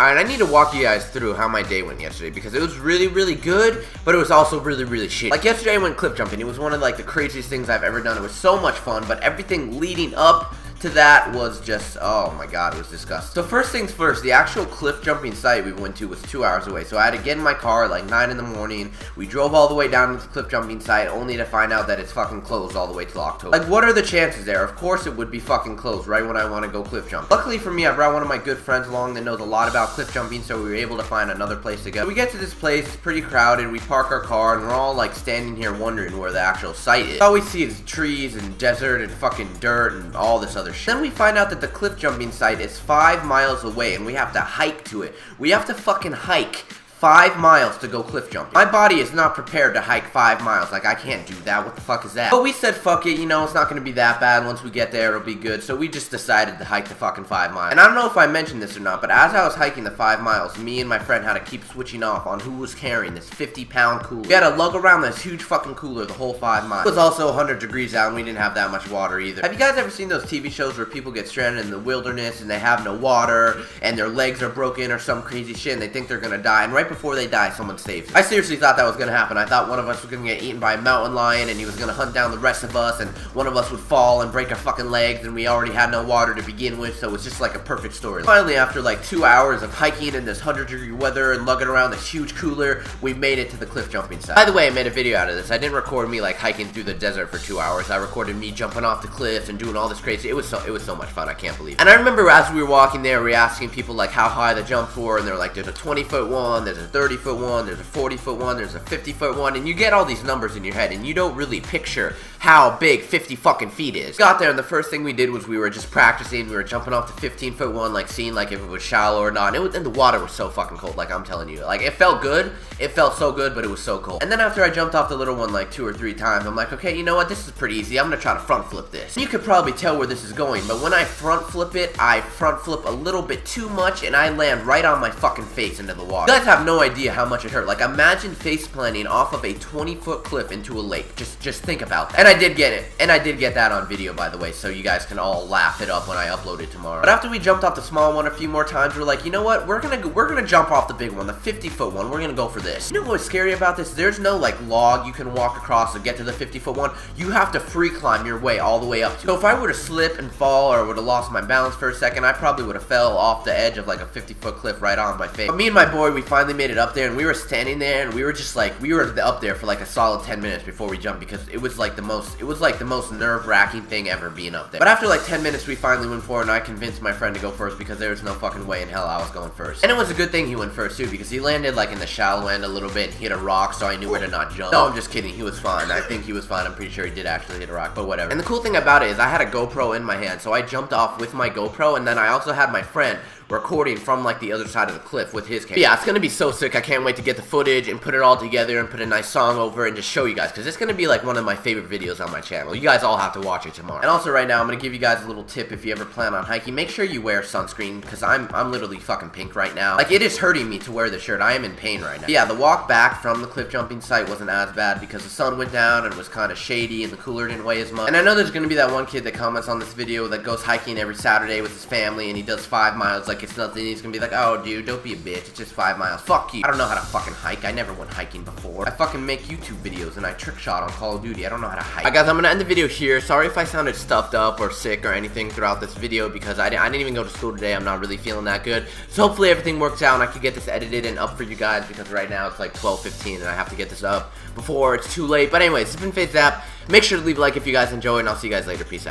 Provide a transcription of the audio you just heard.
Alright, I need to walk you guys through how my day went yesterday because it was really, really good, but it was also really, really shitty. Like yesterday I went cliff jumping. It was one of like the craziest things I've ever done. It was so much fun, but everything leading up to that was just, oh my god, it was disgusting. So first things first, the actual cliff jumping site we went to was 2 hours away. So I had to get in my car at like 9 in the morning. We drove all the way down to the cliff jumping site only to find out that it's fucking closed all the way till October. Like, what are the chances there? Of course it would be fucking closed right when I want to go cliff jump. Luckily for me, I brought one of my good friends along that knows a lot about cliff jumping, so we were able to find another place to go. So we get to this place, it's pretty crowded, we park our car, and we're all like standing here wondering where the actual site is. All we see is trees and desert and fucking dirt and all this other shit. Then we find out that the cliff jumping site is 5 miles away and we have to hike to it. We have to fucking hike 5 miles to go cliff jumping. My body is not prepared to hike 5 miles. Like, I can't do that. What the fuck is that? But we said, fuck it, you know, it's not going to be that bad. Once we get there, it'll be good. So we just decided to hike the fucking 5 miles. And I don't know if I mentioned this or not, but as I was hiking the 5 miles, me and my friend had to keep switching off on who was carrying this 50-pound cooler. We had to lug around this huge fucking cooler the whole 5 miles. It was also 100 degrees out and we didn't have that much water either. Have you guys ever seen those TV shows where people get stranded in the wilderness and they have no water and their legs are broken or some crazy shit and they think they're going to die, and right before they die, someone saves them? I seriously thought that was going to happen. I thought one of us was going to get eaten by a mountain lion and he was going to hunt down the rest of us, and one of us would fall and break our fucking legs, and we already had no water to begin with, so it's just like a perfect story. Finally, after like 2 hours of hiking in this 100-degree weather and lugging around this huge cooler, we made it to the cliff jumping site. By the way, I made a video out of this. I didn't record me like hiking through the desert for 2 hours. I recorded me jumping off the cliffs and doing all this crazy. It was so much fun. I can't believe it. And I remember as we were walking there, we were asking people like how high the jumps were, and they're like, there's a 20-foot one, there's a 30-foot one, there's a 40-foot one, there's a 50-foot one, and you get all these numbers in your head, and you don't really picture how big 50 fucking feet is. Got there, and the first thing we did was we were just practicing. We were jumping off the 15-foot one, like seeing like if it was shallow or not. And the water was so fucking cold, like I'm telling you. Like, it felt good. It felt so good, but it was so cold. And then after I jumped off the little one like 2 or 3 times, I'm like, okay, you know what? This is pretty easy. I'm gonna try to front flip this. You could probably tell where this is going, but when I front flip it, I front flip a little bit too much, and I land right on my fucking face into the water. You guys have no idea how much it hurt. Like, imagine face planting off of a 20-foot cliff into a lake. Just think about that. And I did get it. And I did get that on video, by the way, so you guys can all laugh it up when I upload it tomorrow. But after we jumped off the small one a few more times, we're like, you know what? We're gonna jump off the big one, the 50-foot one. We're gonna go for this. You know what's scary about this? There's no like log you can walk across to get to the 50-foot one. You have to free climb your way all the way up to it. So if I were to slip and fall or would have lost my balance for a second, I probably would have fell off the edge of like a 50-foot cliff right on my face. But me and my boy, we finally made it up there, and we were standing there, and we were just like, we were up there for like a solid 10 minutes before we jumped, because it was like the most nerve-wracking thing ever being up there. But after like 10 minutes, we finally went for it, and I convinced my friend to go first because there was no fucking way in hell I was going first. And it was a good thing he went first too, because he landed like in the shallow end a little bit and hit a rock, so I knew where to not jump. No, I'm just kidding. He was fine. I think he was fine. I'm pretty sure he did actually hit a rock, but whatever. And the cool thing about it is I had a GoPro in my hand, so I jumped off with my GoPro, and then I also had my friend recording from like the other side of the cliff with his camera. Yeah, it's gonna be so sick. I can't wait to get the footage and put it all together and put a nice song over it and just show you guys, because it's gonna be like one of my favorite videos on my channel. You guys all have to watch it tomorrow. And also right now, I'm gonna give you guys a little tip. If you ever plan on hiking, make sure you wear sunscreen, because I'm literally fucking pink right now. Like, it is hurting me to wear this shirt. I am in pain right now. Yeah, the walk back from the cliff jumping site wasn't as bad because the sun went down and it was kind of shady and the cooler didn't weigh as much. And I know there's gonna be that one kid that comments on this video that goes hiking every Saturday with his family and he does 5 miles like it's nothing. He's gonna be like, oh dude, don't be a bitch, it's just 5 miles. Fuck you. I don't know how to fucking hike. I never went hiking before. I fucking make YouTube videos and I trick shot on Call of Duty. I don't know how to hike. Alright guys, I'm gonna end the video here. Sorry if I sounded stuffed up or sick or anything throughout this video, because I didn't even go to school today. I'm not really feeling that good. So hopefully everything works out and I can get this edited and up for you guys, because right now it's like 12:15 and I have to get this up before it's too late. But anyways, this has been FaZe Zap. Make sure to leave a like if you guys enjoy, and I'll see you guys later. Peace out.